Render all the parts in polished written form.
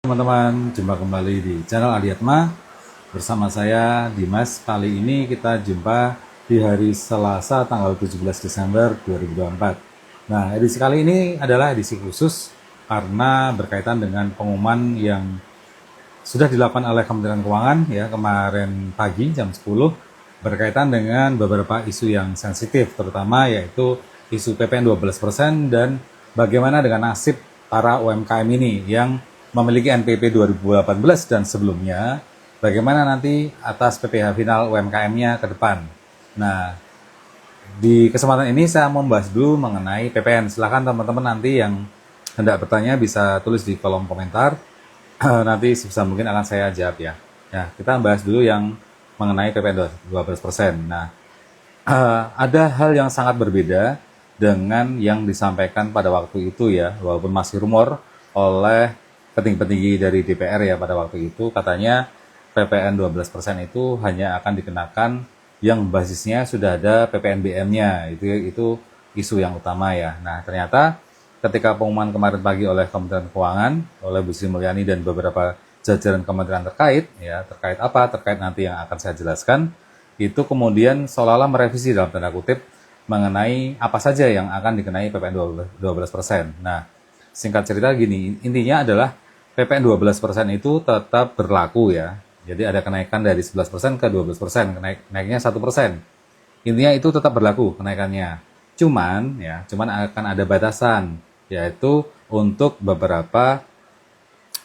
Teman-teman, jumpa kembali di channel Adiatma. Bersama saya Dimas. Kali ini kita jumpa di hari Selasa tanggal 17 Desember 2024. Nah, edisi kali ini adalah edisi khusus karena berkaitan dengan pengumuman yang sudah dilakukan oleh Kementerian Keuangan ya kemarin pagi jam 10 berkaitan dengan beberapa isu yang sensitif, terutama yaitu isu PPN 12% dan bagaimana dengan nasib para UMKM ini yang memiliki NPP 2018 dan sebelumnya, bagaimana nanti atas PPh final UMKM-nya ke depan. Nah, di kesempatan ini saya membahas dulu mengenai PPN. Silahkan teman-teman nanti yang hendak bertanya bisa tulis di kolom komentar. Nanti sebisa mungkin akan saya jawab ya. Ya, kita bahas dulu yang mengenai PPN 12%. Nah, ada hal yang sangat berbeda dengan yang disampaikan pada waktu itu ya, walaupun masih rumor oleh petinggi-petinggi dari DPR ya pada waktu itu, katanya PPN 12% itu hanya akan dikenakan yang basisnya sudah ada PPNBM-nya, itu isu yang utama ya. Nah, ternyata ketika pengumuman kemarin pagi oleh Kementerian Keuangan, oleh Bu Sri Mulyani dan beberapa jajaran kementerian terkait, ya terkait apa? Terkait nanti yang akan saya jelaskan, itu kemudian seolah-olah merevisi dalam tanda kutip mengenai apa saja yang akan dikenai PPN 12%. Nah, singkat cerita gini, intinya adalah PPN 12% itu tetap berlaku ya. Jadi ada kenaikan dari 11% ke 12%, naiknya 1%. Intinya itu tetap berlaku kenaikannya. Cuman akan ada batasan, yaitu untuk beberapa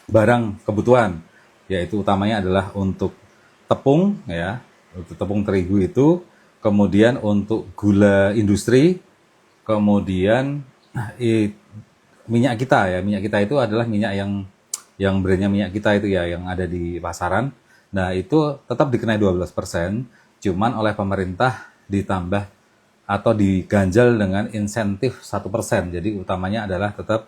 barang kebutuhan, yaitu utamanya adalah untuk tepung ya, untuk tepung terigu itu, kemudian untuk gula industri, kemudian minyak kita ya, minyak kita itu adalah minyak yang brandnya minyak kita itu ya, yang ada di pasaran. Nah, itu tetap dikenai 12%, cuman oleh pemerintah ditambah atau diganjal dengan insentif 1%. Jadi utamanya adalah tetap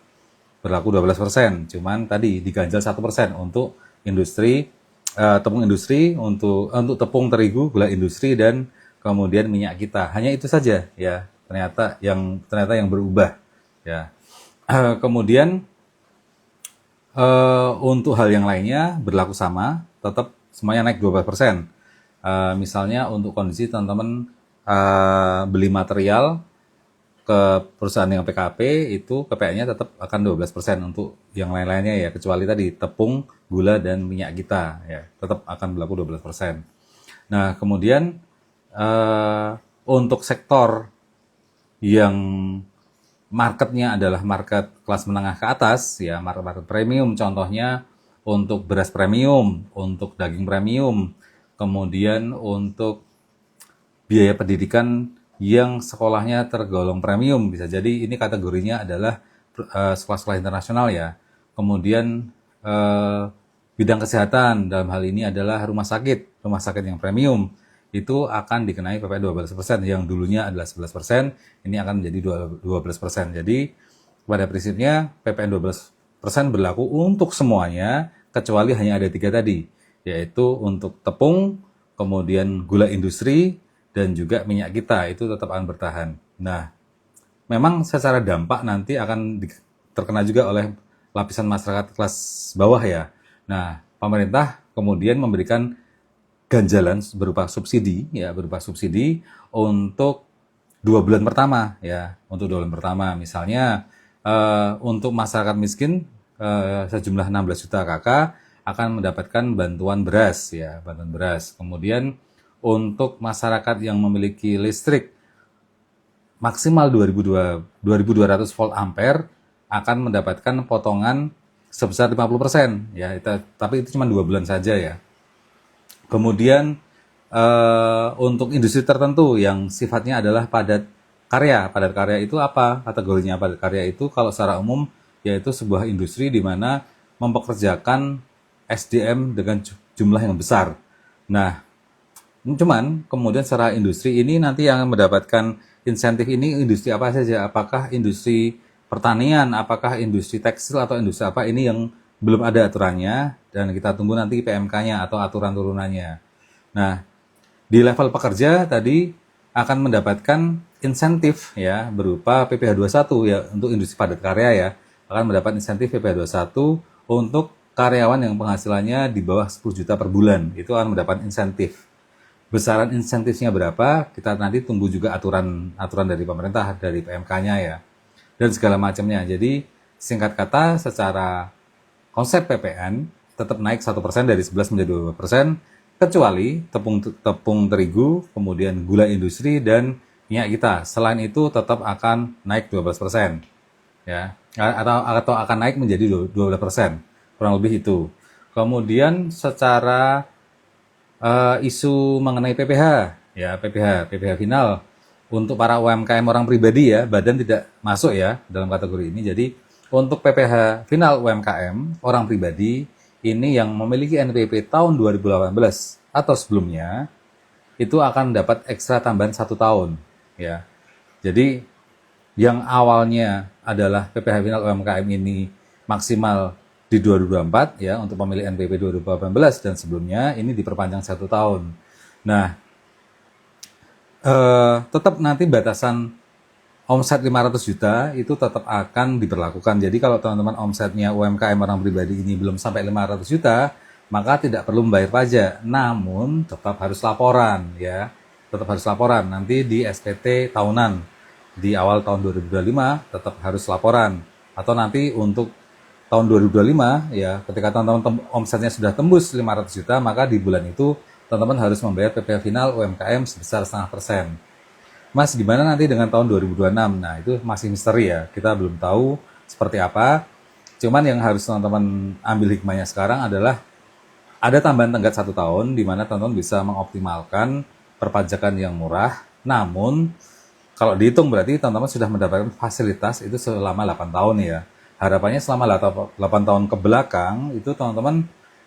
berlaku 12%, cuman tadi diganjal 1% untuk industri tepung industri, untuk tepung terigu, gula industri dan kemudian minyak kita. Hanya itu saja ya. Ternyata yang berubah ya. Kemudian untuk hal yang lainnya berlaku sama, tetap semuanya naik 12%. Misalnya untuk kondisi teman-teman beli material ke perusahaan yang PKP itu PPN-nya tetap akan 12% untuk yang lain-lainnya ya, kecuali tadi tepung, gula dan minyak kita ya, tetap akan berlaku 12%. Nah, kemudian untuk sektor yang marketnya adalah market kelas menengah ke atas ya, market premium, contohnya untuk beras premium, untuk daging premium, kemudian untuk biaya pendidikan yang sekolahnya tergolong premium, bisa jadi ini kategorinya adalah sekolah-sekolah internasional ya. Kemudian bidang kesehatan dalam hal ini adalah rumah sakit yang premium itu akan dikenai PPN 12%, yang dulunya adalah 11%, ini akan menjadi 12%. Jadi pada prinsipnya PPN 12% berlaku untuk semuanya kecuali hanya ada 3 tadi, yaitu untuk tepung, kemudian gula industri, dan juga minyak kita itu tetap akan bertahan. Nah, memang secara dampak nanti akan terkena juga oleh lapisan masyarakat kelas bawah ya. Nah, pemerintah kemudian memberikan ganjalan berupa subsidi ya, berupa subsidi untuk 2 bulan pertama ya, untuk 2 bulan pertama. Misalnya untuk masyarakat miskin sejumlah 16 juta KK akan mendapatkan bantuan beras ya, bantuan beras. Kemudian untuk masyarakat yang memiliki listrik maksimal 2200 volt ampere akan mendapatkan potongan sebesar 50% ya, tapi itu cuma 2 bulan saja ya. Kemudian untuk industri tertentu yang sifatnya adalah padat karya itu apa kategorinya? Padat karya itu kalau secara umum yaitu sebuah industri di mana mempekerjakan SDM dengan jumlah yang besar. Nah, cuman kemudian secara industri ini nanti yang mendapatkan insentif ini industri apa saja? Apakah industri pertanian, apakah industri tekstil atau industri apa, ini yang belum ada aturannya dan kita tunggu nanti PMK-nya atau aturan turunannya. Nah, di level pekerja tadi akan mendapatkan insentif ya berupa PPh 21 ya, untuk industri padat karya ya akan mendapat insentif PPh 21 untuk karyawan yang penghasilannya di bawah 10 juta per bulan itu akan mendapat insentif. Besaran insentifnya berapa? Kita nanti tunggu juga aturan dari pemerintah, dari PMK-nya ya, dan segala macamnya. Jadi singkat kata, secara konsep PPN tetap naik 1% dari 11 menjadi 12%, kecuali tepung terigu, kemudian gula industri dan minyak kita. Selain itu tetap akan naik 12%, ya, atau akan naik menjadi 12%, kurang lebih itu. Kemudian secara isu mengenai PPh, ya, PPh final untuk para UMKM orang pribadi ya, badan tidak masuk ya dalam kategori ini. Jadi untuk PPh final UMKM orang pribadi ini yang memiliki NPWP tahun 2018 atau sebelumnya itu akan dapat ekstra tambahan 1 tahun ya. Jadi yang awalnya adalah PPh final UMKM ini maksimal di 2024 ya untuk pemilih NPWP 2018 dan sebelumnya ini diperpanjang 1 tahun. Nah, tetap nanti batasan omset 500 juta itu tetap akan diberlakukan. Jadi kalau teman-teman omsetnya UMKM orang pribadi ini belum sampai 500 juta, maka tidak perlu membayar pajak. Namun tetap harus laporan ya. Tetap harus laporan nanti di SPT tahunan di awal tahun 2025 tetap harus laporan. Atau nanti untuk tahun 2025 ya, ketika teman-teman omsetnya sudah tembus 500 juta, maka di bulan itu teman-teman harus membayar PPh final UMKM sebesar 0,5%. Mas, gimana nanti dengan tahun 2026? Nah, itu masih misteri ya. Kita belum tahu seperti apa. Cuman yang harus teman-teman ambil hikmahnya sekarang adalah ada tambahan tenggat 1 tahun, di mana teman-teman bisa mengoptimalkan perpajakan yang murah. Namun, kalau dihitung berarti teman-teman sudah mendapatkan fasilitas itu selama 8 tahun ya. Harapannya selama 8 tahun ke belakang itu teman-teman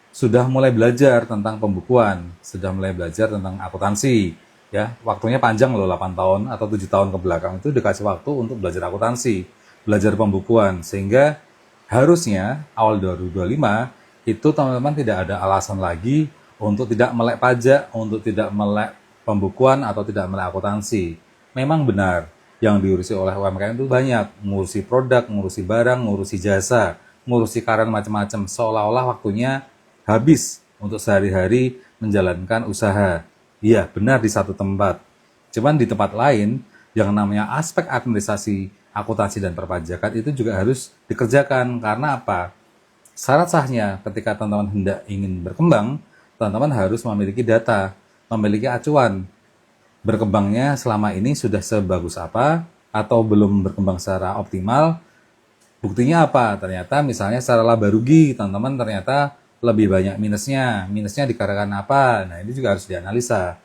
sudah mulai belajar tentang pembukuan, sudah mulai belajar tentang akuntansi. Ya, waktunya panjang loh, 8 tahun atau 7 tahun ke belakang itu dikasih waktu untuk belajar akuntansi, belajar pembukuan, sehingga harusnya awal 2025 itu teman-teman tidak ada alasan lagi untuk tidak melek pajak, untuk tidak melek pembukuan atau tidak melek akuntansi. Memang benar yang diurusi oleh UMKM itu banyak, ngurusi produk, ngurusi barang, ngurusi jasa, ngurusi karyawan macam-macam, seolah-olah waktunya habis untuk sehari-hari menjalankan usaha. Iya, benar di satu tempat. Cuman di tempat lain, yang namanya aspek administrasi, akuntansi, dan perpajakan itu juga harus dikerjakan. Karena apa? Syarat sahnya ketika teman-teman hendak ingin berkembang, teman-teman harus memiliki data, memiliki acuan. Berkembangnya selama ini sudah sebagus apa, atau belum berkembang secara optimal. Buktinya apa? Ternyata misalnya secara laba rugi, teman-teman ternyata lebih banyak minusnya. Minusnya dikarenakan apa? Nah, ini juga harus dianalisa.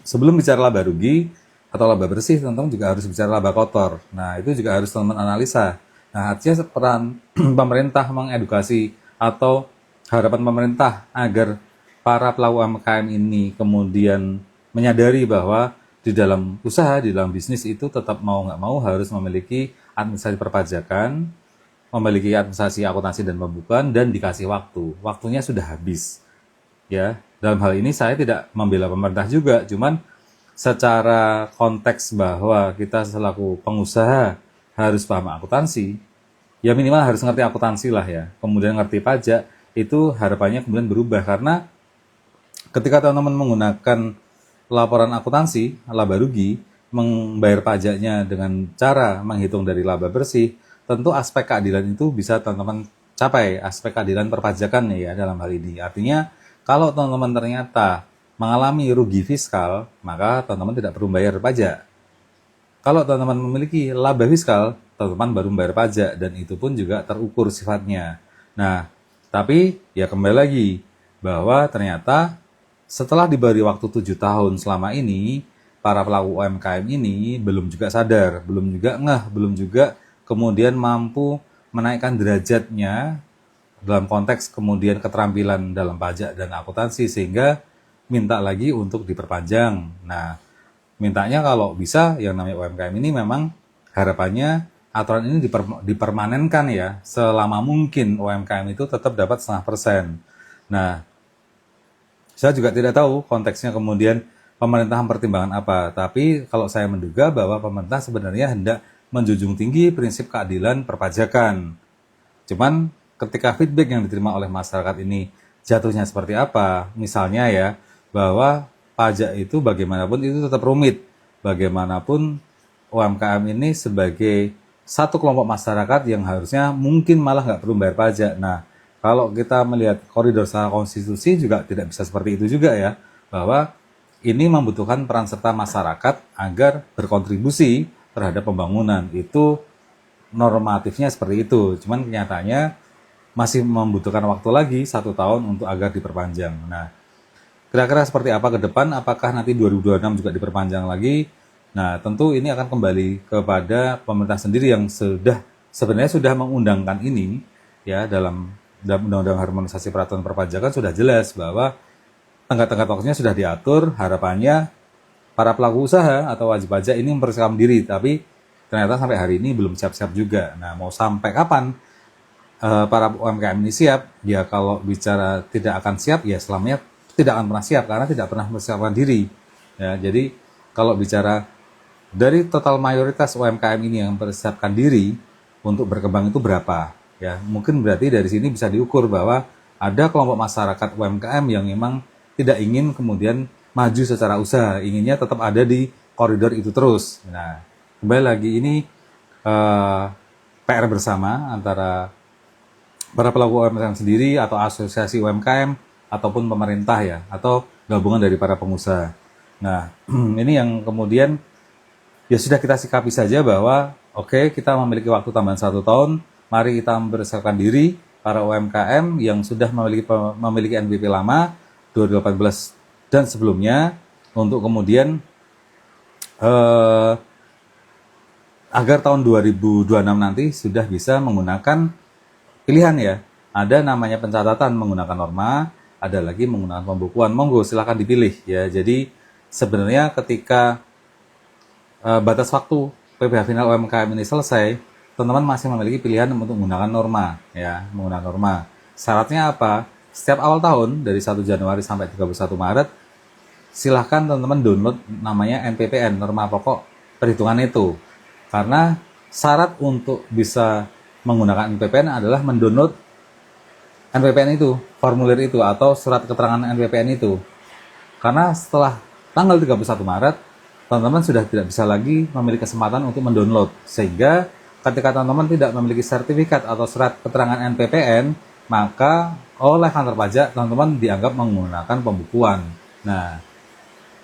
Sebelum bicara laba rugi atau laba bersih, teman-teman juga harus bicara laba kotor. Nah, itu juga harus teman-teman analisa. Nah, artinya peran pemerintah mengedukasi atau harapan pemerintah agar para pelaku UMKM ini kemudian menyadari bahwa di dalam usaha, di dalam bisnis itu tetap mau nggak mau harus memiliki administrasi perpajakan, memiliki administrasi akuntansi dan pembukuan, dan dikasih waktu. Waktunya sudah habis. Ya, dalam hal ini saya tidak membela pemerintah juga, cuman secara konteks bahwa kita selaku pengusaha harus paham akuntansi, ya minimal harus ngerti akuntansi lah ya. Kemudian ngerti pajak, itu harapannya kemudian berubah karena ketika teman-teman menggunakan laporan akuntansi, laba rugi, membayar pajaknya dengan cara menghitung dari laba bersih, tentu aspek keadilan itu bisa teman-teman capai, aspek keadilan perpajakan ya dalam hal ini. Artinya, kalau teman-teman ternyata mengalami rugi fiskal, maka teman-teman tidak perlu bayar pajak. Kalau teman-teman memiliki laba fiskal, teman-teman baru membayar pajak, dan itu pun juga terukur sifatnya. Nah, tapi ya kembali lagi, bahwa ternyata setelah diberi waktu 7 tahun selama ini, para pelaku UMKM ini belum juga sadar, belum juga ngeh, belum juga kemudian mampu menaikkan derajatnya dalam konteks kemudian keterampilan dalam pajak dan akuntansi, sehingga minta lagi untuk diperpanjang. Nah, mintanya kalau bisa yang namanya UMKM ini memang harapannya aturan ini dipermanenkan ya, selama mungkin UMKM itu tetap dapat 0,5%. Nah, saya juga tidak tahu konteksnya kemudian pemerintah mempertimbangkan apa. Tapi kalau saya menduga bahwa pemerintah sebenarnya hendak menjunjung tinggi prinsip keadilan perpajakan. Cuman ketika feedback yang diterima oleh masyarakat ini jatuhnya seperti apa, misalnya ya, bahwa pajak itu bagaimanapun itu tetap rumit. Bagaimanapun UMKM ini sebagai satu kelompok masyarakat yang harusnya mungkin malah nggak perlu bayar pajak. Nah, kalau kita melihat koridor secara konstitusi juga tidak bisa seperti itu juga ya, bahwa ini membutuhkan peran serta masyarakat agar berkontribusi terhadap pembangunan. Itu normatifnya seperti itu. Cuman kenyataannya masih membutuhkan waktu lagi 1 tahun untuk agar diperpanjang. Nah, kira-kira seperti apa ke depan? Apakah nanti 2026 juga diperpanjang lagi? Nah, tentu ini akan kembali kepada pemerintah sendiri yang sebenarnya sudah mengundangkan ini ya dalam Undang-Undang Harmonisasi Peraturan Perpajakan sudah jelas bahwa tenggat-tenggat waktunya sudah diatur. Harapannya para pelaku usaha atau wajib pajak ini mempersiapkan diri, tapi ternyata sampai hari ini belum siap-siap juga. Nah, mau sampai kapan para UMKM ini siap? Ya kalau bicara tidak akan siap, ya selamanya tidak akan pernah siap karena tidak pernah mempersiapkan diri. Ya, jadi kalau bicara dari total mayoritas UMKM ini yang mempersiapkan diri untuk berkembang itu berapa? Ya, mungkin berarti dari sini bisa diukur bahwa ada kelompok masyarakat UMKM yang memang tidak ingin kemudian maju secara usaha, inginnya tetap ada di koridor itu terus. Nah, kembali lagi ini PR bersama antara para pelaku UMKM sendiri atau asosiasi UMKM ataupun pemerintah ya, atau gabungan dari para pengusaha. Nah, ini yang kemudian ya sudah kita sikapi saja bahwa oke, kita memiliki waktu tambahan 1 tahun, mari kita mempersiapkan diri para UMKM yang sudah memiliki NPP lama 2018 dan sebelumnya untuk kemudian agar tahun 2026 nanti sudah bisa menggunakan pilihan ya. Ada namanya pencatatan menggunakan norma, ada lagi menggunakan pembukuan. Monggo silakan dipilih ya. Jadi sebenarnya ketika batas waktu PPh final UMKM ini selesai, teman-teman masih memiliki pilihan untuk menggunakan norma ya, menggunakan norma. Syaratnya apa? Setiap awal tahun dari 1 Januari sampai 31 Maret silahkan teman-teman download namanya NPPN, norma pokok perhitungan itu. Karena syarat untuk bisa menggunakan NPPN adalah mendownload NPPN itu, formulir itu atau surat keterangan NPPN itu. Karena setelah tanggal 31 Maret, teman-teman sudah tidak bisa lagi memiliki kesempatan untuk mendownload. Sehingga ketika teman-teman tidak memiliki sertifikat atau surat keterangan NPPN, maka oleh kantor pajak teman-teman dianggap menggunakan pembukuan. Nah,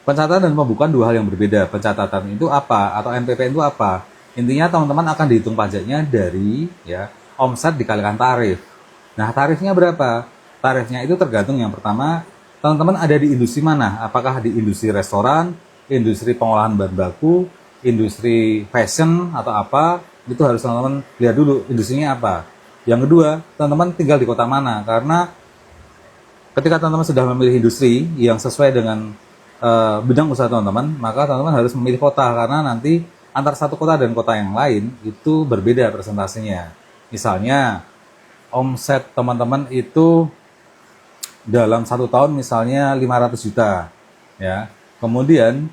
pencatatan dan pembukuan dua hal yang berbeda. Pencatatan itu apa atau NPPN itu apa? Intinya teman-teman akan dihitung pajaknya dari ya omset dikalikan tarif. Nah, tarifnya berapa? Tarifnya itu tergantung yang pertama, teman-teman ada di industri mana? Apakah di industri restoran, industri pengolahan bahan baku, industri fashion atau apa? Itu harus teman-teman lihat dulu industrinya apa. Yang kedua, teman-teman tinggal di kota mana? Karena ketika teman-teman sudah memilih industri yang sesuai dengan bidang usaha teman-teman, maka teman-teman harus memilih kota karena nanti antar satu kota dan kota yang lain itu berbeda presentasinya. Misalnya omset teman-teman itu dalam 1 tahun misalnya 500 juta ya. Kemudian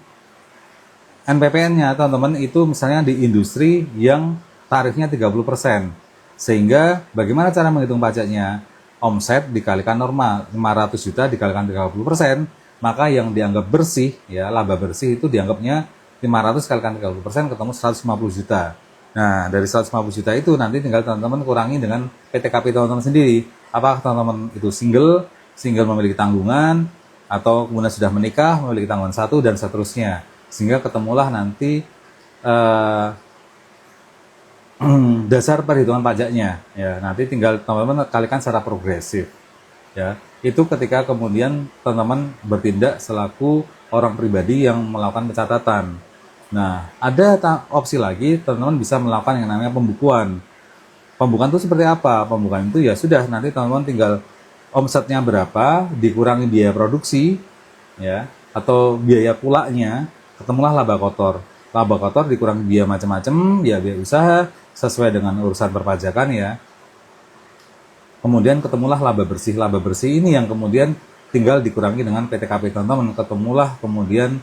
NPPN-nya teman-teman itu misalnya di industri yang tarifnya 30%. Sehingga bagaimana cara menghitung pajaknya? Omset dikalikan norma 500 juta dikalikan 30%, maka yang dianggap bersih ya, laba bersih itu dianggapnya 500 kalikan 30% ketemu 150 juta. Nah, dari 150 juta itu nanti tinggal teman-teman kurangi dengan PTKP teman-teman sendiri. Apakah teman-teman itu single memiliki tanggungan, atau kemudian sudah menikah, memiliki tanggungan satu, dan seterusnya. Sehingga ketemulah nanti dasar perhitungan pajaknya. Ya, nanti tinggal teman-teman kalikan secara progresif. Ya, itu ketika kemudian teman-teman bertindak selaku orang pribadi yang melakukan pencatatan. Nah, ada opsi lagi, teman-teman bisa melakukan yang namanya pembukuan. Pembukuan itu seperti apa? Pembukuan itu ya sudah, nanti teman-teman tinggal omsetnya berapa, dikurangi biaya produksi, ya, atau biaya pulaknya, ketemulah laba kotor. Laba kotor dikurangi biaya macam-macam, biaya usaha, sesuai dengan urusan perpajakan ya. Kemudian ketemulah laba bersih. Laba bersih ini yang kemudian tinggal dikurangi dengan PTKP teman-teman. Ketemulah kemudian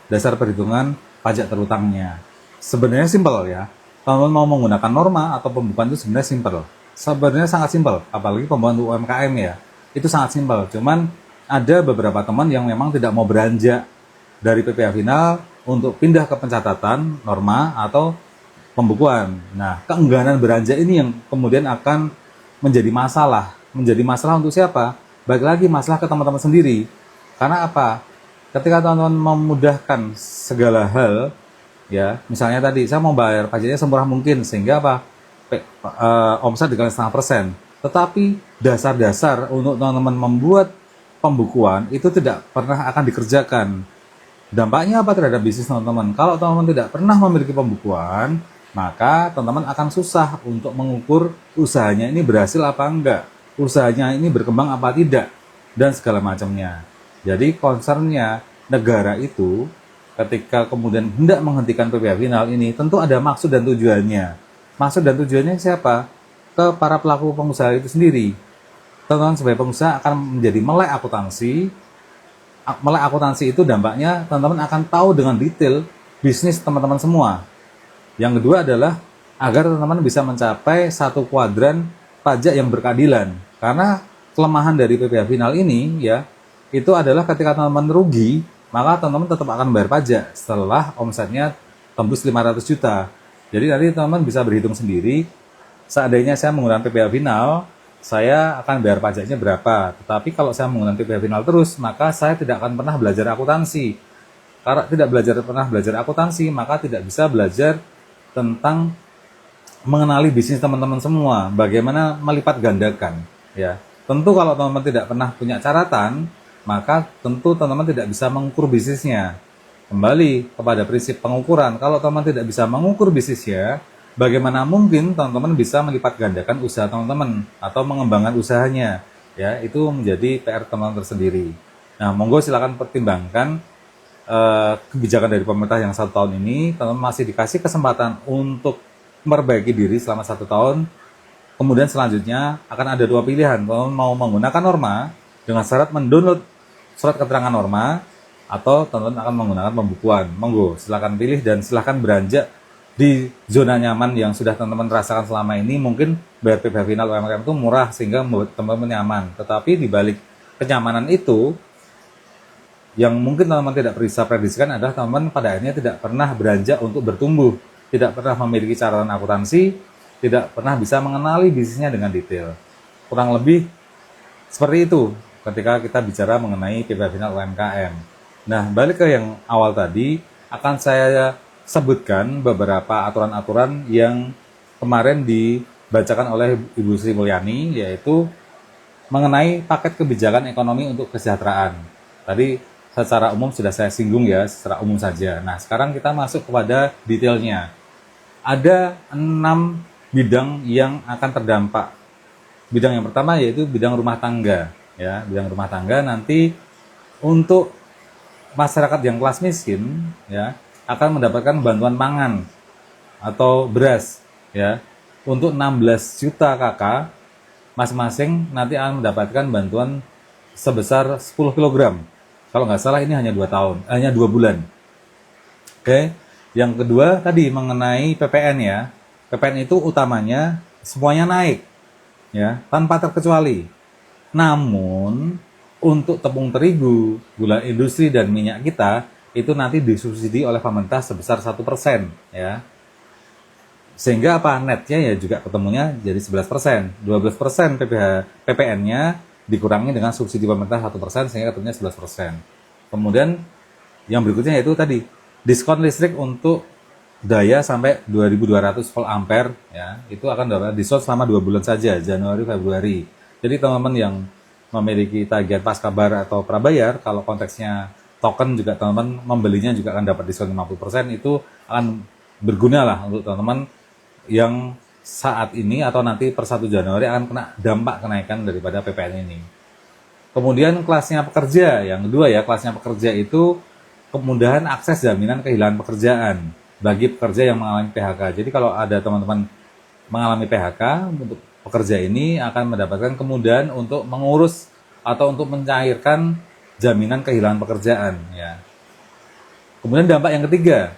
dasar perhitungan pajak terutangnya. Sebenarnya simpel ya. Teman-teman mau menggunakan norma atau pembukuan itu sebenarnya simpel. sebenarnya sangat simpel, apalagi pembantu UMKM ya. Itu sangat simpel. Cuman ada beberapa teman yang memang tidak mau beranjak dari PPh final untuk pindah ke pencatatan norma atau pembukuan. Nah, keengganan beranjak ini yang kemudian akan menjadi masalah. Menjadi masalah untuk siapa? Baik lagi masalah ke teman-teman sendiri. Karena apa? Ketika teman-teman memudahkan segala hal, ya, misalnya tadi saya mau bayar pajaknya semurah mungkin, sehingga apa? Omset dikali 0,5%. Tetapi dasar-dasar untuk teman-teman membuat pembukuan itu tidak pernah akan dikerjakan. Dampaknya apa terhadap bisnis teman-teman? Kalau teman-teman tidak pernah memiliki pembukuan, maka teman-teman akan susah untuk mengukur usahanya ini berhasil apa enggak, usahanya ini berkembang apa tidak, dan segala macamnya. Jadi concernnya negara itu ketika kemudian hendak menghentikan PPh final ini tentu ada maksud dan tujuannya. Maksud dan tujuannya siapa? Ke para pelaku pengusaha itu sendiri. Teman-teman sebagai pengusaha akan menjadi melek akuntansi. Melek akuntansi itu dampaknya teman-teman akan tahu dengan detail bisnis teman-teman semua. Yang kedua adalah agar teman-teman bisa mencapai satu kuadran pajak yang berkeadilan. Karena kelemahan dari PPh final ini ya, itu adalah ketika teman-teman rugi, maka teman-teman tetap akan bayar pajak setelah omsetnya tembus 500 juta. Jadi nanti teman-teman bisa berhitung sendiri, seandainya saya menggunakan PPh final, saya akan bayar pajaknya berapa. Tetapi kalau saya menggunakan PPh final terus, maka saya tidak akan pernah belajar akuntansi. Karena tidak pernah belajar akuntansi, maka tidak bisa belajar tentang mengenali bisnis teman-teman semua, bagaimana melipat gandakan. Ya, tentu kalau teman-teman tidak pernah punya caratan, maka tentu teman-teman tidak bisa mengukur bisnisnya. Kembali kepada prinsip pengukuran, kalau teman-teman tidak bisa mengukur bisnisnya, bagaimana mungkin teman-teman bisa melipat gandakan usaha teman-teman atau mengembangkan usahanya? Ya, itu menjadi PR teman-teman tersendiri. Nah, monggo silakan pertimbangkan kebijakan dari pemerintah yang 1 tahun ini. Teman-teman masih dikasih kesempatan untuk memperbaiki diri selama 1 tahun. Kemudian selanjutnya akan ada 2 pilihan. Teman-teman mau menggunakan norma dengan syarat mendownload surat keterangan norma, atau teman-teman akan menggunakan pembukuan. Monggo silakan pilih dan silakan beranjak di zona nyaman yang sudah teman-teman rasakan selama ini. Mungkin bayar PPh final UMKM itu murah sehingga membuat teman-teman nyaman. Tetapi di balik kenyamanan itu, yang mungkin teman-teman tidak bisa prediksikan adalah teman-teman pada akhirnya tidak pernah beranjak untuk bertumbuh, tidak pernah memiliki catatan akuntansi, tidak pernah bisa mengenali bisnisnya dengan detail. Kurang lebih seperti itu ketika kita bicara mengenai PPh final UMKM. Nah, balik ke yang awal tadi, akan saya sebutkan beberapa aturan-aturan yang kemarin dibacakan oleh Ibu Sri Mulyani, yaitu mengenai paket kebijakan ekonomi untuk kesejahteraan. Tadi secara umum sudah saya singgung ya, secara umum saja. Nah, sekarang kita masuk kepada detailnya. Ada 6 bidang yang akan terdampak. Bidang yang pertama yaitu bidang rumah tangga. Ya, bidang rumah tangga nanti untuk masyarakat yang kelas miskin ya akan mendapatkan bantuan pangan atau beras ya untuk 16 juta KK masing-masing, nanti akan mendapatkan bantuan sebesar 10 kg. Kalau nggak salah ini hanya 2 bulan. Oke. Yang kedua tadi mengenai PPN ya. PPN itu utamanya semuanya naik ya tanpa terkecuali. Namun untuk tepung terigu, gula industri dan minyak kita itu nanti disubsidi oleh pemerintah sebesar 1% ya. Sehingga apa? Netnya ya juga ketemunya jadi 11%. 12% PPN-nya dikurangi dengan subsidi pemerintah 1% sehingga ketemunya 11%. Kemudian yang berikutnya yaitu tadi diskon listrik untuk daya sampai 2200 volt ampere ya. Itu akan dapat diskon selama 2 bulan saja, Januari Februari. Jadi teman-teman yang memiliki tagihan pascabar atau prabayar, kalau konteksnya token juga teman-teman membelinya juga akan dapat diskon 50%. Itu akan berguna lah untuk teman-teman yang saat ini atau nanti per 1 Januari akan kena dampak kenaikan daripada PPN ini. Kemudian kelasnya pekerja, yang kedua ya, kelasnya pekerja itu kemudahan akses jaminan kehilangan pekerjaan bagi pekerja yang mengalami PHK. Jadi kalau ada teman-teman mengalami PHK, untuk pekerja ini akan mendapatkan kemudahan untuk mengurus atau untuk mencairkan jaminan kehilangan pekerjaan ya. Kemudian dampak yang ketiga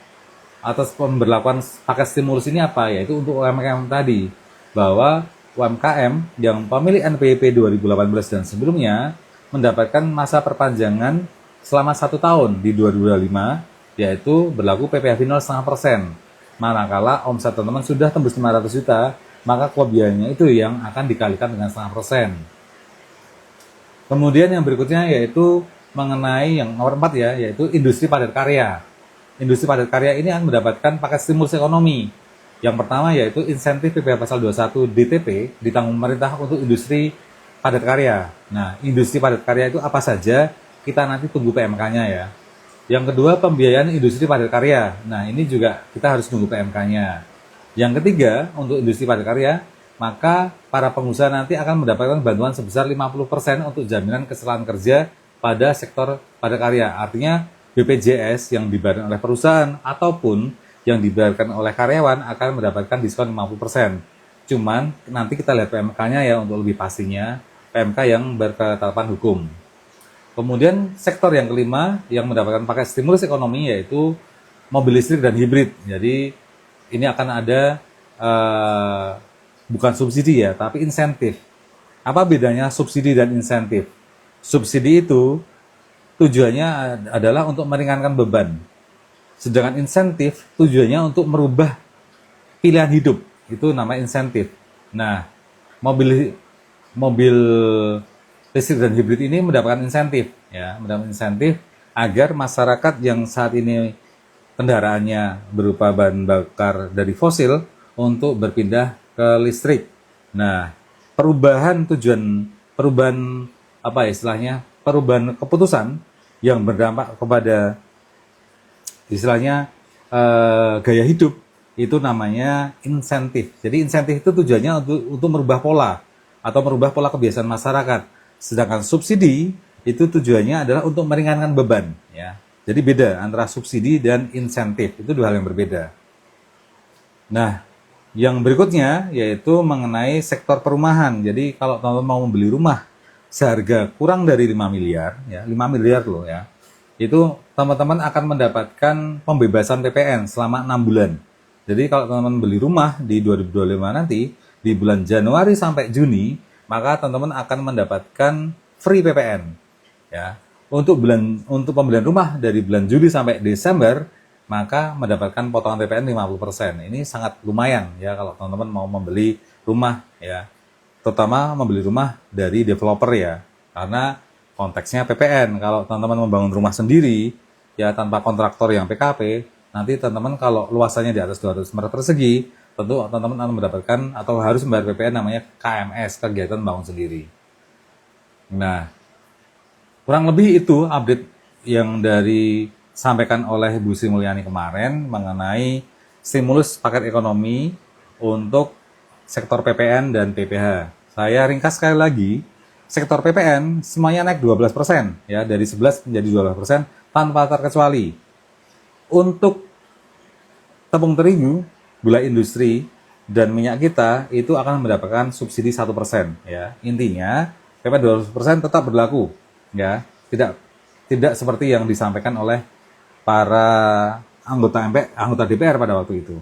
atas pemberlakuan paket stimulus ini apa? Yaitu untuk UMKM tadi, bahwa UMKM yang pemilik NPWP 2018 dan sebelumnya mendapatkan masa perpanjangan selama 1 tahun di 2025, yaitu berlaku PPh 0,5%. Manakala omset teman-teman sudah tembus 500 juta, maka kelebihannya itu yang akan dikalikan dengan 0,5%. Kemudian yang berikutnya yaitu mengenai yang nomor 4 ya, yaitu industri padat karya. Industri padat karya ini akan mendapatkan paket stimulus ekonomi. Yang pertama yaitu insentif PPh pasal 21 DTP ditanggung pemerintah untuk industri padat karya. Nah, industri padat karya itu apa saja? Kita nanti tunggu PMK-nya ya. Yang kedua, pembiayaan industri padat karya. Nah, ini juga kita harus tunggu PMK-nya. Yang ketiga, untuk industri padat karya, maka para pengusaha nanti akan mendapatkan bantuan sebesar 50% untuk jaminan kesalahan kerja pada sektor padat karya. Artinya BPJS yang dibayarkan oleh perusahaan ataupun yang dibayarkan oleh karyawan akan mendapatkan diskon 50%. Cuman nanti kita lihat PMK-nya ya untuk lebih pastinya, PMK yang berketetapan hukum. Kemudian sektor yang kelima yang mendapatkan paket stimulus ekonomi yaitu mobil listrik dan hibrid. Jadi ini akan ada bukan subsidi ya, tapi insentif. Apa bedanya subsidi dan insentif? Subsidi itu tujuannya adalah untuk meringankan beban. Sedangkan insentif tujuannya untuk merubah pilihan hidup. Itu namanya insentif. Nah, mobil listrik dan hibrid ini mendapatkan insentif ya, mendapatkan insentif agar masyarakat yang saat ini kendaraannya berupa bahan bakar dari fosil untuk berpindah ke listrik. Nah, perubahan apa istilahnya? Perubahan keputusan yang berdampak kepada istilahnya gaya hidup itu namanya insentif. Jadi insentif itu tujuannya untuk merubah pola atau merubah pola kebiasaan masyarakat. Sedangkan subsidi itu tujuannya adalah untuk meringankan beban ya. Jadi beda antara subsidi dan insentif, itu dua hal yang berbeda. Nah, yang berikutnya yaitu mengenai sektor perumahan. Jadi kalau teman-teman mau membeli rumah seharga kurang dari 5 miliar ya, 5 miliar loh ya. Itu teman-teman akan mendapatkan pembebasan PPN selama 6 bulan. Jadi kalau teman-teman beli rumah di 2025 nanti, di bulan Januari sampai Juni, maka teman-teman akan mendapatkan free PPN. Ya. Untuk pembelian rumah dari bulan Juli sampai Desember, maka mendapatkan potongan PPN 50%. Ini sangat lumayan ya kalau teman-teman mau membeli rumah ya. Terutama membeli rumah dari developer ya. Karena konteksnya PPN. Kalau teman-teman membangun rumah sendiri ya tanpa kontraktor yang PKP, nanti teman-teman kalau luasannya di atas 200 meter persegi, tentu teman-teman akan mendapatkan atau harus membayar PPN namanya KMS, kegiatan bangun sendiri. Nah, kurang lebih itu update yang disampaikan oleh Bu Sri Mulyani kemarin mengenai stimulus paket ekonomi untuk sektor PPN dan PPh. Saya ringkas sekali lagi, sektor PPN semuanya naik 12% ya, dari 11 menjadi 12% tanpa terkecuali. Untuk tepung terigu, gula industri, dan minyak kita itu akan mendapatkan subsidi 1% ya. Intinya PPN 12% tetap berlaku ya. Tidak seperti yang disampaikan oleh para anggota DPR pada waktu itu.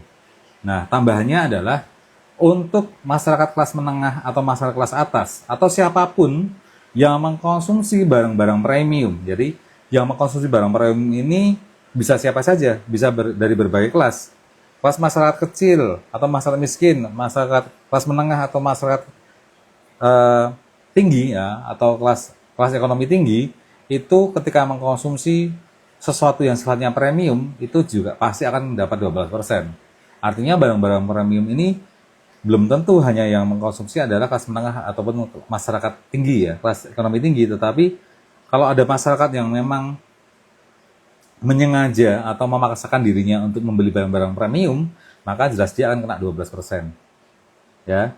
Nah, tambahannya adalah untuk masyarakat kelas menengah atau masyarakat kelas atas atau siapapun yang mengkonsumsi barang-barang premium. Jadi yang mengkonsumsi barang premium ini bisa siapa saja, bisa dari berbagai kelas. Kelas masyarakat kecil atau masyarakat miskin, masyarakat kelas menengah atau masyarakat tinggi ya, atau kelas ekonomi tinggi, itu ketika mengkonsumsi sesuatu yang sifatnya premium itu juga pasti akan mendapat 12%. Artinya barang-barang premium ini belum tentu hanya yang mengkonsumsi adalah kelas menengah ataupun masyarakat tinggi ya, kelas ekonomi tinggi, tetapi kalau ada masyarakat yang memang menyengaja atau memaksakan dirinya untuk membeli barang-barang premium, maka jelas dia akan kena 12%. Ya.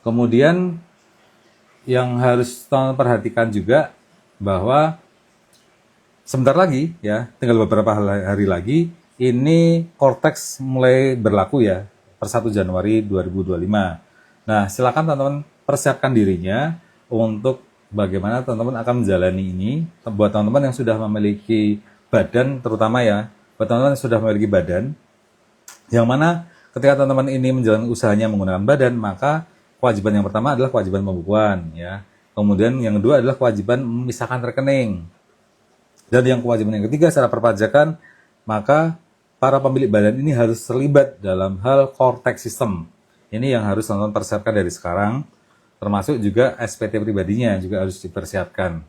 Kemudian yang harus teman perhatikan juga bahwa sebentar lagi ya, tinggal beberapa hari lagi ini Cortex mulai berlaku ya, per 1 Januari 2025. Nah, silakan teman-teman persiapkan dirinya untuk bagaimana teman-teman akan menjalani ini. Buat teman-teman yang sudah memiliki badan, terutama ya, buat teman-teman yang sudah memiliki badan, yang mana ketika teman-teman ini menjalankan usahanya menggunakan badan, maka kewajiban yang pertama adalah kewajiban pembukuan, ya. Kemudian yang kedua adalah kewajiban memisahkan rekening. Dan yang kewajiban yang ketiga secara perpajakan, maka para pemilik badan ini harus terlibat dalam hal core tax system. Ini yang harus teman-teman persiapkan dari sekarang, termasuk juga SPT pribadinya juga harus dipersiapkan.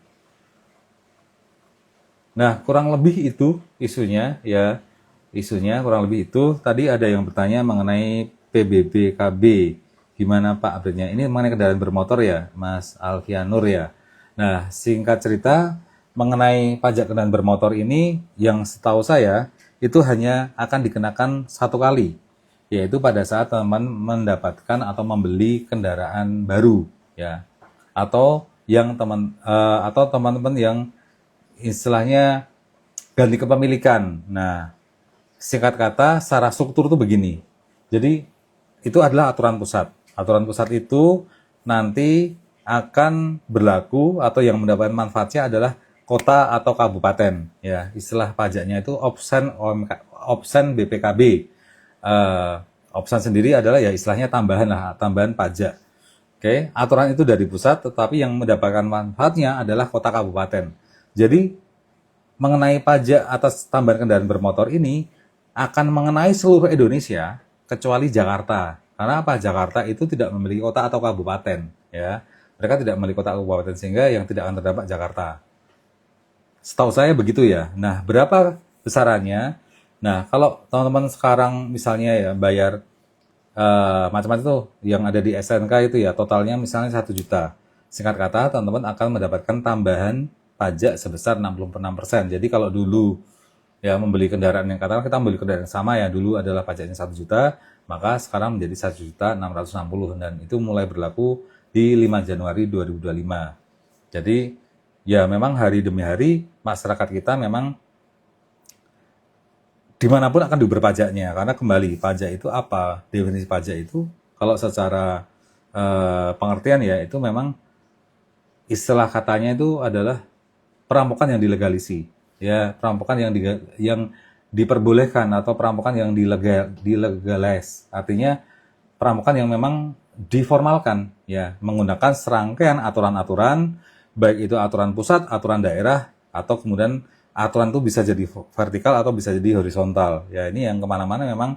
Nah, kurang lebih itu isunya, ya. Isunya kurang lebih itu. Tadi ada yang bertanya mengenai PBBKB. Gimana Pak update-nya? Ini mengenai kendaraan bermotor ya, Mas Alfianur ya. Nah, singkat cerita, mengenai pajak kendaraan bermotor ini, yang setahu saya, itu hanya akan dikenakan satu kali, yaitu pada saat teman mendapatkan atau membeli kendaraan baru, ya. Atau yang teman-teman yang istilahnya ganti kepemilikan. Nah, singkat kata, secara struktur itu begini. Jadi, itu adalah aturan pusat. Aturan pusat itu nanti akan berlaku atau yang mendapatkan manfaatnya adalah kota atau kabupaten. Ya, istilah pajaknya itu opsen BPKB. Opsen sendiri adalah ya istilahnya tambahan pajak. Oke, aturan itu dari pusat, tetapi yang mendapatkan manfaatnya adalah kota kabupaten. Jadi, mengenai pajak atas tambahan kendaraan bermotor ini akan mengenai seluruh Indonesia kecuali Jakarta. Karena apa? Jakarta itu tidak memiliki kota atau kabupaten, ya. Mereka tidak memiliki kota atau kabupaten sehingga yang tidak akan terdampak Jakarta. Setahu saya begitu ya. Nah, berapa besarannya? Nah, kalau teman-teman sekarang misalnya ya bayar macam-macam itu yang ada di SNK itu ya, totalnya misalnya 1 juta. Singkat kata, teman-teman akan mendapatkan tambahan pajak sebesar 66%. Jadi kalau dulu ya membeli kendaraan yang katakan kita membeli kendaraan yang sama ya, dulu adalah pajaknya 1 juta, maka sekarang menjadi 1.660.000 dan itu mulai berlaku di 5 Januari 2025. Jadi ya memang hari demi hari masyarakat kita memang dimanapun akan diberi pajaknya, karena kembali pajak itu apa, definisi pajak itu kalau secara pengertian ya itu memang istilah katanya itu adalah perampokan yang dilegalisi, ya perampokan yang diperbolehkan atau perampokan yang dilegalize, artinya perampokan yang memang diformalkan, ya menggunakan serangkaian aturan-aturan, baik itu aturan pusat, aturan daerah, atau kemudian aturan itu bisa jadi vertikal atau bisa jadi horizontal. Ya ini yang kemana-mana memang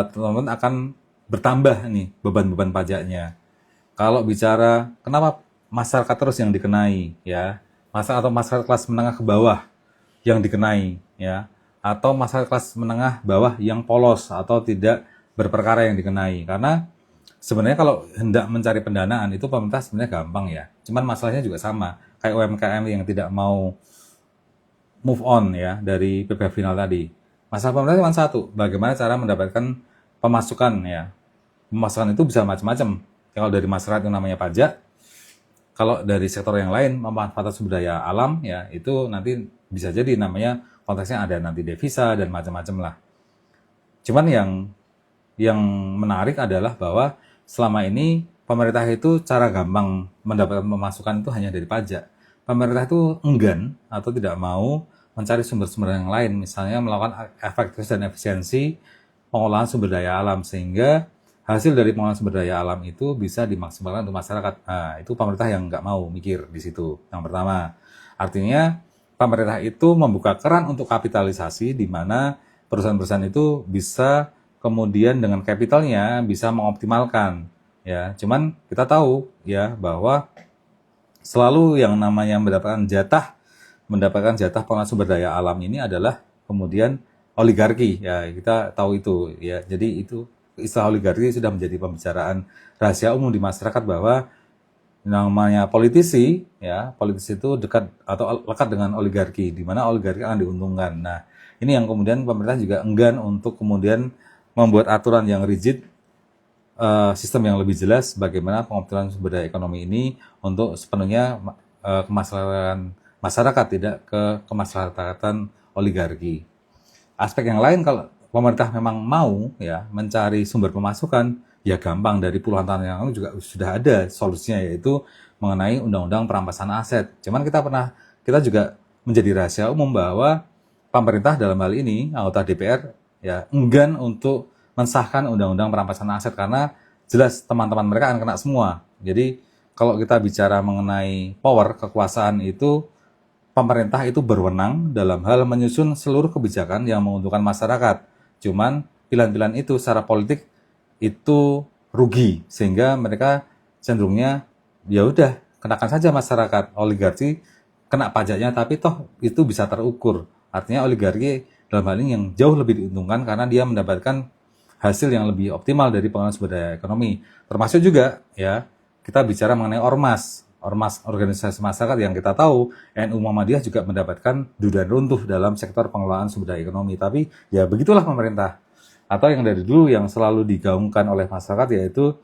teman-teman akan bertambah nih beban-beban pajaknya. Kalau bicara kenapa masyarakat terus yang dikenai, ya masyarakat kelas menengah ke bawah yang dikenai, ya atau masyarakat kelas menengah bawah yang polos atau tidak berperkara yang dikenai. Karena sebenarnya kalau hendak mencari pendanaan itu pemerintah sebenarnya gampang ya. Cuman masalahnya juga sama kayak UMKM yang tidak mau move on ya dari PPh final tadi. Masalah pemerintah cuma satu, bagaimana cara mendapatkan pemasukan ya. Pemasukan itu bisa macam-macam. Kalau dari masyarakat yang namanya pajak, kalau dari sektor yang lain memanfaatkan sumber daya alam ya itu nanti bisa jadi namanya konteksnya ada nanti devisa dan macam-macam lah. Cuman yang menarik adalah bahwa selama ini pemerintah itu cara gampang mendapatkan pemasukan itu hanya dari pajak. Pemerintah itu enggan atau tidak mau mencari sumber-sumber yang lain, misalnya melakukan efektivitas dan efisiensi pengolahan sumber daya alam, sehingga hasil dari pengolahan sumber daya alam itu bisa dimaksimalkan untuk masyarakat. Nah, itu pemerintah yang nggak mau mikir di situ. Yang pertama, artinya pemerintah itu membuka keran untuk kapitalisasi, di mana perusahaan-perusahaan itu bisa kemudian dengan kapitalnya bisa mengoptimalkan. Ya, cuman kita tahu ya bahwa selalu yang namanya mendapatkan jatah pengolahan sumber daya alam ini adalah kemudian oligarki, ya kita tahu itu ya. Jadi itu istilah oligarki sudah menjadi pembicaraan rahasia umum di masyarakat bahwa namanya politisi itu dekat atau lekat dengan oligarki, di mana oligarki akan diuntungkan. Nah, ini yang kemudian pemerintah juga enggan untuk kemudian membuat aturan yang rigid, sistem yang lebih jelas bagaimana pengoptimalan sumber daya ekonomi ini untuk sepenuhnya kemaslahatan masyarakat, tidak ke kemaslahatan oligarki. Aspek yang lain, kalau pemerintah memang mau ya mencari sumber pemasukan, ya gampang, dari puluhan tahun yang lalu juga sudah ada solusinya, yaitu mengenai undang-undang perampasan aset. Cuman kita juga menjadi rahasia umum bahwa pemerintah dalam hal ini anggota DPR ya enggan untuk mensahkan undang-undang perampasan aset, karena jelas teman-teman mereka akan kena semua. Jadi kalau kita bicara mengenai power, kekuasaan itu, pemerintah itu berwenang dalam hal menyusun seluruh kebijakan yang menguntungkan masyarakat. Cuman pilihan-pilihan itu secara politik itu rugi, sehingga mereka cenderungnya ya udah kenakan saja masyarakat, oligarki kena pajaknya, tapi toh itu bisa terukur. Artinya oligarki dalam hal ini yang jauh lebih diuntungkan karena dia mendapatkan hasil yang lebih optimal dari pengelolaan sumber daya ekonomi. Termasuk juga ya kita bicara mengenai ormas, ormas organisasi masyarakat yang kita tahu NU Muhammadiyah juga mendapatkan dudukan runtuh dalam sektor pengelolaan sumber daya ekonomi. Tapi ya begitulah pemerintah. Atau yang dari dulu yang selalu digaungkan oleh masyarakat yaitu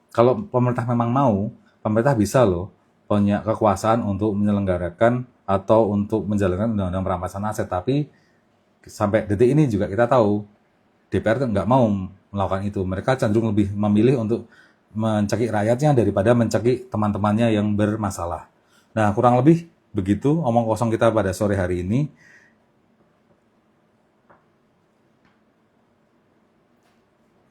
kalau pemerintah memang mau, pemerintah bisa loh punya kekuasaan untuk menyelenggarakan atau untuk menjalankan undang-undang perampasan aset. Tapi sampai detik ini juga kita tahu DPR itu nggak mau melakukan itu. Mereka cenderung lebih memilih untuk mencekik rakyatnya daripada mencekik teman-temannya yang bermasalah. Nah, kurang lebih begitu omong kosong kita pada sore hari ini.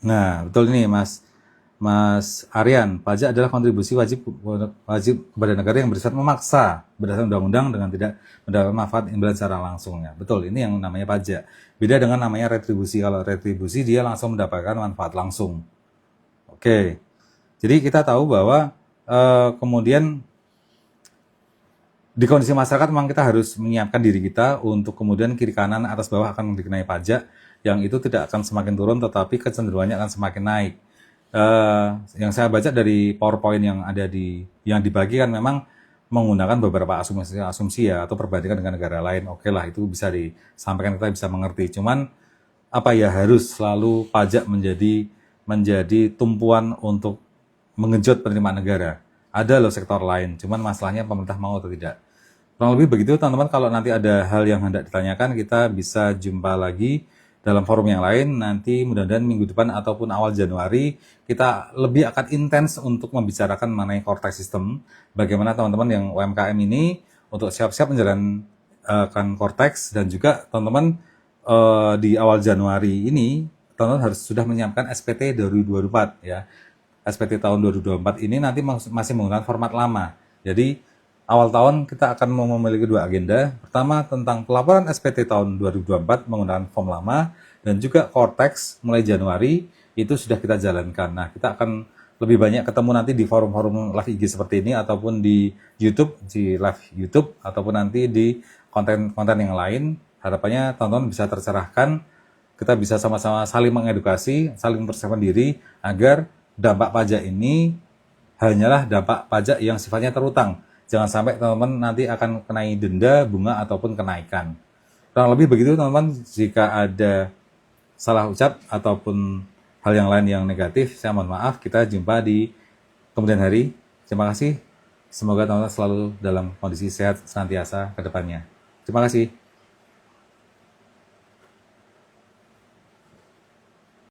Nah, betul ini Mas Aryan, pajak adalah kontribusi wajib kepada negara yang bersifat memaksa berdasarkan undang-undang dengan tidak mendapat manfaat imbalan secara langsungnya. Betul, ini yang namanya pajak. Beda dengan namanya retribusi. Kalau retribusi dia langsung mendapatkan manfaat langsung. Oke, jadi kita tahu bahwa kemudian di kondisi masyarakat memang kita harus menyiapkan diri kita untuk kemudian kiri kanan atas bawah akan dikenai pajak yang itu tidak akan semakin turun tetapi kecenderungannya akan semakin naik. Yang saya baca dari PowerPoint yang dibagikan memang menggunakan beberapa asumsi ya atau perbandingan dengan negara lain. Oke lah, itu bisa disampaikan, kita bisa mengerti. Cuman apa ya harus selalu pajak menjadi tumpuan untuk mengejut penerimaan negara? Ada loh sektor lain, cuman masalahnya pemerintah mau atau tidak. Kurang lebih begitu teman-teman. Kalau nanti ada hal yang hendak ditanyakan, kita bisa jumpa lagi dalam forum yang lain. Nanti mudah-mudahan minggu depan ataupun awal Januari kita lebih akan intens untuk membicarakan mengenai Cortex System. Bagaimana teman-teman yang UMKM ini untuk siap-siap menjalankan Cortex, dan juga teman-teman di awal Januari ini teman-teman harus sudah menyiapkan SPT 2024 ya. SPT tahun 2024 ini nanti masih menggunakan format lama. Jadi awal tahun kita akan memiliki dua agenda. Pertama tentang pelaporan SPT tahun 2024 menggunakan form lama, dan juga Cortex mulai Januari itu sudah kita jalankan. Nah, kita akan lebih banyak ketemu nanti di forum-forum live IG seperti ini, ataupun di YouTube, di live YouTube, ataupun nanti di konten-konten yang lain. Harapannya teman-teman bisa tercerahkan, kita bisa sama-sama saling mengedukasi, saling mempersiapkan diri agar dampak pajak ini hanyalah dampak pajak yang sifatnya terutang. Jangan sampai teman-teman nanti akan kenai denda, bunga, ataupun kenaikan. Kurang lebih begitu teman-teman. Jika ada salah ucap ataupun hal yang lain yang negatif, saya mohon maaf. Kita jumpa di kemudian hari. Terima kasih. Semoga teman-teman selalu dalam kondisi sehat senantiasa ke depannya. Terima kasih.